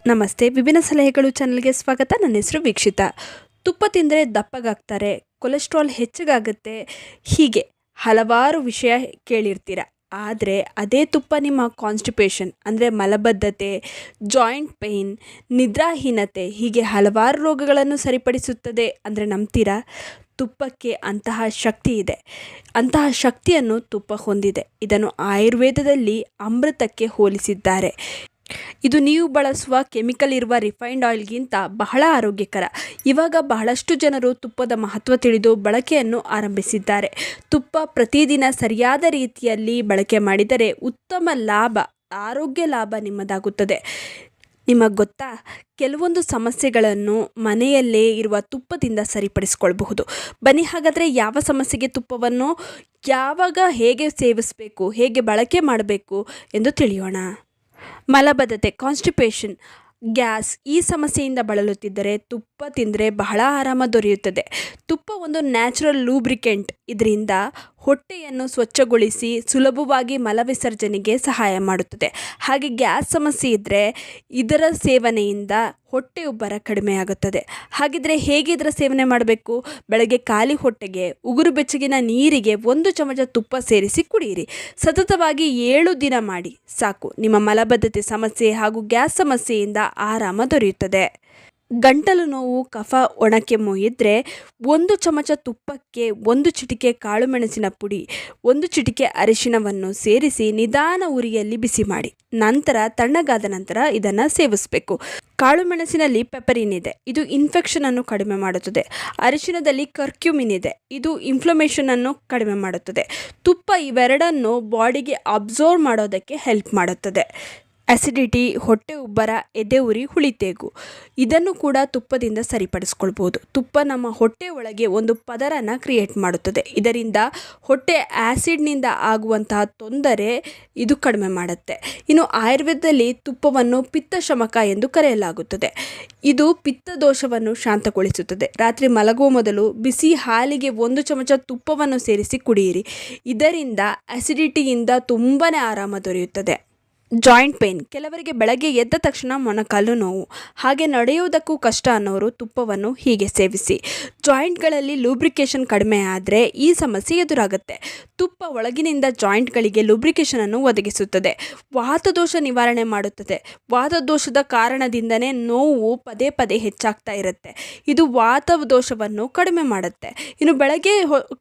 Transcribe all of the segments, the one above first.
ನಮಸ್ತೆ, ವಿಭಿನ್ನ ಸಲಹೆಗಳು ಚಾನಲ್ಗೆ ಸ್ವಾಗತ. ನನ್ನ ಹೆಸರು ವೀಕ್ಷಿತಾ. ತುಪ್ಪ ತಿಂದರೆ ದಪ್ಪಗಾಗ್ತಾರೆ, ಕೊಲೆಸ್ಟ್ರಾಲ್ ಹೆಚ್ಚಾಗುತ್ತೆ, ಹೀಗೆ ಹಲವಾರು ವಿಷಯ ಕೇಳಿರ್ತೀರ. ಆದರೆ ಅದೇ ತುಪ್ಪ ನಿಮ್ಮ ಕಾನ್ಸ್ಟಿಪೇಷನ್ ಅಂದರೆ ಮಲಬದ್ಧತೆ, ಜಾಯಿಂಟ್ ಪೇಯ್ನ್, ನಿದ್ರಾಹೀನತೆ ಹೀಗೆ ಹಲವಾರು ರೋಗಗಳನ್ನು ಸರಿಪಡಿಸುತ್ತದೆ ಅಂದರೆ ನಂಬ್ತೀರಾ? ತುಪ್ಪಕ್ಕೆ ಅಂತಹ ಶಕ್ತಿ ಇದೆ. ಅಂತಹ ಶಕ್ತಿಯನ್ನು ತುಪ್ಪ ಹೊಂದಿದೆ. ಇದನ್ನು ಆಯುರ್ವೇದದಲ್ಲಿ ಅಮೃತಕ್ಕೆ ಹೋಲಿಸಿದ್ದಾರೆ. ಇದು ನೀವು ಬಳಸುವ ಕೆಮಿಕಲ್ ಇರುವ ರಿಫೈನ್ಡ್ ಆಯಿಲ್ಗಿಂತ ಬಹಳ ಆರೋಗ್ಯಕರ. ಇವಾಗ ಬಹಳಷ್ಟು ಜನರು ತುಪ್ಪದ ಮಹತ್ವ ತಿಳಿದು ಬಳಕೆಯನ್ನು ಆರಂಭಿಸಿದ್ದಾರೆ. ತುಪ್ಪ ಪ್ರತಿದಿನ ಸರಿಯಾದ ರೀತಿಯಲ್ಲಿ ಬಳಕೆ ಮಾಡಿದರೆ ಉತ್ತಮ ಲಾಭ, ಆರೋಗ್ಯ ಲಾಭ ನಿಮ್ಮದಾಗುತ್ತದೆ. ನಿಮಗೆ ಗೊತ್ತಾ, ಕೆಲವೊಂದು ಸಮಸ್ಯೆಗಳನ್ನು ಮನೆಯಲ್ಲೇ ಇರುವ ತುಪ್ಪದಿಂದ ಸರಿಪಡಿಸ್ಕೊಳ್ಬಹುದು. ಬನ್ನಿ ಹಾಗಾದರೆ ಯಾವ ಸಮಸ್ಯೆಗೆ ತುಪ್ಪವನ್ನು ಯಾವಾಗ ಹೇಗೆ ಸೇವಿಸಬೇಕು, ಹೇಗೆ ಬಳಕೆ ಮಾಡಬೇಕು ಎಂದು ತಿಳಿಯೋಣ. ಮಲಬದ್ಧತೆ, ಕಾನ್ಸ್ಟಿಪೇಷನ್, ಗ್ಯಾಸ್ ಈ ಸಮಸ್ಯೆಯಿಂದ ಬಳಲುತ್ತಿದ್ದರೆ ತುಪ್ಪ ತಿಂದರೆ ಬಹಳ ಆರಾಮ ದೊರೆಯುತ್ತದೆ. ತುಪ್ಪ ಒಂದು ನ್ಯಾಚುರಲ್ ಲೂಬ್ರಿಕೆಂಟ್. ಇದರಿಂದ ಹೊಟ್ಟೆಯನ್ನು ಸ್ವಚ್ಛಗೊಳಿಸಿ ಸುಲಭವಾಗಿ ಮಲವಿಸರ್ಜನೆಗೆ ಸಹಾಯ ಮಾಡುತ್ತದೆ. ಹಾಗೆ ಗ್ಯಾಸ್ ಸಮಸ್ಯೆ ಇದ್ದರೆ ಇದರ ಸೇವನೆಯಿಂದ ಹೊಟ್ಟೆ ಉಬ್ಬರ ಕಡಿಮೆ ಆಗುತ್ತದೆ. ಹಾಗಿದ್ರೆ ಹೇಗೆ ಇದರ ಸೇವನೆ ಮಾಡಬೇಕು? ಬೆಳಗ್ಗೆ ಖಾಲಿ ಹೊಟ್ಟೆಗೆ ಉಗುರು ಬೆಚ್ಚಗಿನ ನೀರಿಗೆ 1 ಚಮಚ ತುಪ್ಪ ಸೇರಿಸಿ ಕುಡಿಯಿರಿ. ಸತತವಾಗಿ 7 ದಿನ ಮಾಡಿ ಸಾಕು. ನಿಮ್ಮ ಮಲಬದ್ಧತೆ ಸಮಸ್ಯೆ ಹಾಗೂ ಗ್ಯಾಸ್ ಸಮಸ್ಯೆಯಿಂದ ಆರಾಮ ದೊರೆಯುತ್ತದೆ. ಗಂಟಲು ನೋವು, ಕಫ, ಒಣಕೆಮ್ಮು ಇದ್ದರೆ 1 ಚಮಚ ತುಪ್ಪಕ್ಕೆ 1 ಚಿಟಿಕೆ ಕಾಳುಮೆಣಸಿನ ಪುಡಿ, 1 ಚಿಟಿಕೆ ಅರಿಶಿಣವನ್ನು ಸೇರಿಸಿ ನಿಧಾನ ಉರಿಯಲ್ಲಿ ಬಿಸಿ ಮಾಡಿ ನಂತರ ತಣ್ಣಗಾದ ನಂತರ ಇದನ್ನು ಸೇವಿಸಬೇಕು. ಕಾಳುಮೆಣಸಿನಲ್ಲಿ ಪೆಪರಿನ್ ಇದೆ, ಇದು ಇನ್ಫೆಕ್ಷನ್ ಅನ್ನು ಕಡಿಮೆ ಮಾಡುತ್ತದೆ. ಅರಿಶಿಣದಲ್ಲಿ ಕರ್ಕ್ಯೂಮಿನ್ ಇದೆ, ಇದು ಇನ್ಫ್ಲಮೇಷನ್ ಅನ್ನು ಕಡಿಮೆ ಮಾಡುತ್ತದೆ. ತುಪ್ಪ ಇವೆರಡನ್ನು ಬಾಡಿಗೆ ಅಬ್ಸರ್ವ್ ಮಾಡೋದಕ್ಕೆ ಹೆಲ್ಪ್ ಮಾಡುತ್ತದೆ. ಅಸಿಡಿಟಿ, ಹೊಟ್ಟೆ ಉಬ್ಬರ, ಎದೆ ಉರಿ, ಹುಳಿತೇಗು ಇದನ್ನು ಕೂಡ ತುಪ್ಪದಿಂದ ಸರಿಪಡಿಸ್ಕೊಳ್ಬೋದು. ತುಪ್ಪ ನಮ್ಮ ಹೊಟ್ಟೆ ಒಳಗೆ ಒಂದು ಪದರನ ಕ್ರಿಯೇಟ್ ಮಾಡುತ್ತದೆ. ಇದರಿಂದ ಹೊಟ್ಟೆ ಆ್ಯಸಿಡ್ನಿಂದ ಆಗುವಂತಹ ತೊಂದರೆ ಇದು ಕಡಿಮೆ ಮಾಡುತ್ತೆ. ಇನ್ನು ಆಯುರ್ವೇದದಲ್ಲಿ ತುಪ್ಪವನ್ನು ಪಿತ್ತಶಮಕ ಎಂದು ಕರೆಯಲಾಗುತ್ತದೆ. ಇದು ಪಿತ್ತ ದೋಷವನ್ನು ಶಾಂತಗೊಳಿಸುತ್ತದೆ. ರಾತ್ರಿ ಮಲಗುವ ಮೊದಲು ಬಿಸಿ ಹಾಲಿಗೆ 1 ಚಮಚ ತುಪ್ಪವನ್ನು ಸೇರಿಸಿ ಕುಡಿಯಿರಿ. ಇದರಿಂದ ಅಸಿಡಿಟಿಯಿಂದ ತುಂಬಾ ಆರಾಮ ದೊರೆಯುತ್ತದೆ. ಜಾಯಿಂಟ್ ಪೇಯ್ನ್, ಕೆಲವರಿಗೆ ಬೆಳಗ್ಗೆ ಎದ್ದ ತಕ್ಷಣ ಮೊಣಕಾಲು ನೋವು, ಹಾಗೆ ನಡೆಯುವುದಕ್ಕೂ ಕಷ್ಟ ಅನ್ನೋರು ತುಪ್ಪವನ್ನು ಹೀಗೆ ಸೇವಿಸಿ. ಜಾಯಿಂಟ್ಗಳಲ್ಲಿ ಲೂಬ್ರಿಕೇಷನ್ ಕಡಿಮೆ ಆದರೆ ಈ ಸಮಸ್ಯೆ ಎದುರಾಗುತ್ತೆ. ತುಪ್ಪ ಒಳಗಿನಿಂದ ಜಾಯಿಂಟ್ಗಳಿಗೆ ಲೂಬ್ರಿಕೇಷನನ್ನು ಒದಗಿಸುತ್ತದೆ. ವಾತದೋಷ ನಿವಾರಣೆ ಮಾಡುತ್ತದೆ. ವಾತದೋಷದ ಕಾರಣದಿಂದನೇ ನೋವು ಪದೇ ಪದೇ ಹೆಚ್ಚಾಗ್ತಾ ಇರುತ್ತೆ. ಇದು ವಾತದೋಷವನ್ನು ಕಡಿಮೆ ಮಾಡುತ್ತೆ. ಇನ್ನು ಬೆಳಗ್ಗೆ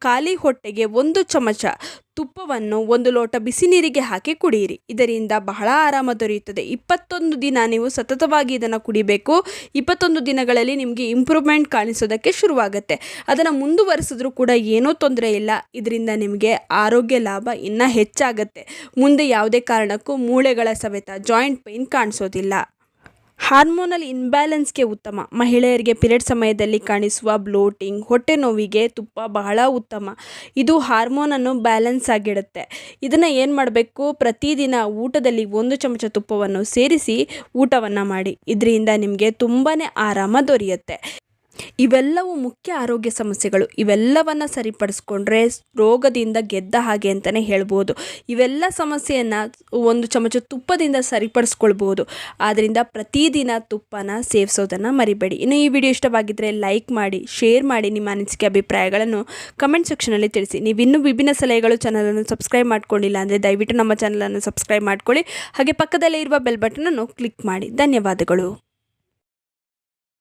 ಖಾಲಿ ಹೊಟ್ಟೆಗೆ 1 ಚಮಚ ತುಪ್ಪವನ್ನು 1 ಲೋಟ ಬಿಸಿ ನೀರಿಗೆ ಹಾಕಿ ಕುಡಿಯಿರಿ. ಇದರಿಂದ ಬಹಳ ಆರಾಮ ದೊರೆಯುತ್ತದೆ. 21 ದಿನ ನೀವು ಸತತವಾಗಿ ಇದನ್ನು ಕುಡಿಬೇಕು. 21 ದಿನಗಳಲ್ಲಿ ನಿಮಗೆ ಇಂಪ್ರೂವ್ಮೆಂಟ್ ಕಾಣಿಸೋದಕ್ಕೆ ಶುರುವಾಗುತ್ತೆ. ಅದನ್ನು ಮುಂದುವರಿಸಿದ್ರೂ ಕೂಡ ಏನೂ ತೊಂದರೆ ಇಲ್ಲ. ಇದರಿಂದ ನಿಮಗೆ ಆರೋಗ್ಯ ಲಾಭ ಇನ್ನೂ ಹೆಚ್ಚಾಗುತ್ತೆ. ಮುಂದೆ ಯಾವುದೇ ಕಾರಣಕ್ಕೂ ಮೂಳೆಗಳ ಸವೆತ, ಜಾಯಿಂಟ್ ಪೇಯ್ನ್ ಕಾಣಿಸೋದಿಲ್ಲ. ಹಾರ್ಮೋನಲ್ ಇನ್ಬ್ಯಾಲೆನ್ಸ್ಗೆ ಉತ್ತಮ. ಮಹಿಳೆಯರಿಗೆ ಪಿರಿಯಡ್ ಸಮಯದಲ್ಲಿ ಕಾಣಿಸುವ ಬ್ಲೋಟಿಂಗ್, ಹೊಟ್ಟೆ ನೋವಿಗೆ ತುಪ್ಪ ಬಹಳ ಉತ್ತಮ. ಇದು ಹಾರ್ಮೋನನ್ನು ಬ್ಯಾಲೆನ್ಸ್ ಆಗಿಡುತ್ತೆ. ಇದನ್ನು ಏನು ಮಾಡಬೇಕು? ಪ್ರತಿದಿನ ಊಟದಲ್ಲಿ 1 ಚಮಚ ತುಪ್ಪವನ್ನು ಸೇರಿಸಿ ಊಟವನ್ನು ಮಾಡಿ. ಇದರಿಂದ ನಿಮಗೆ ತುಂಬಾ ಆರಾಮ ದೊರೆಯುತ್ತೆ. ಇವೆಲ್ಲವೂ ಮುಖ್ಯ ಆರೋಗ್ಯ ಸಮಸ್ಯೆಗಳು. ಇವೆಲ್ಲವನ್ನು ಸರಿಪಡಿಸ್ಕೊಂಡ್ರೆ ರೋಗದಿಂದ ಗೆದ್ದ ಹಾಗೆ ಅಂತಲೇ ಹೇಳ್ಬೋದು. ಇವೆಲ್ಲ ಸಮಸ್ಯೆಯನ್ನು 1 ಚಮಚ ತುಪ್ಪದಿಂದ ಸರಿಪಡಿಸ್ಕೊಳ್ಬೋದು. ಆದ್ದರಿಂದ ಪ್ರತಿದಿನ ತುಪ್ಪನ ಸೇವಿಸೋದನ್ನು ಮರಿಬೇಡಿ. ಇನ್ನು ಈ ವಿಡಿಯೋ ಇಷ್ಟವಾಗಿದ್ದರೆ ಲೈಕ್ ಮಾಡಿ, ಶೇರ್ ಮಾಡಿ. ನಿಮ್ಮ ಅನಿಸಿಕೆ ಅಭಿಪ್ರಾಯಗಳನ್ನು ಕಮೆಂಟ್ ಸೆಕ್ಷನಲ್ಲಿ ತಿಳಿಸಿ. ನೀವಿನ್ನೂ ವಿಭಿನ್ನ ಸಲಹೆಗಳು ಚಾನಲನ್ನು ಸಬ್ಸ್ಕ್ರೈಬ್ ಮಾಡ್ಕೊಂಡಿಲ್ಲ ಅಂದರೆ ದಯವಿಟ್ಟು ನಮ್ಮ ಚಾನಲನ್ನು ಸಬ್ಸ್ಕ್ರೈಬ್ ಮಾಡ್ಕೊಳ್ಳಿ. ಹಾಗೆ ಪಕ್ಕದಲ್ಲೇ ಇರುವ ಬೆಲ್ ಬಟನನ್ನು ಕ್ಲಿಕ್ ಮಾಡಿ. ಧನ್ಯವಾದಗಳು.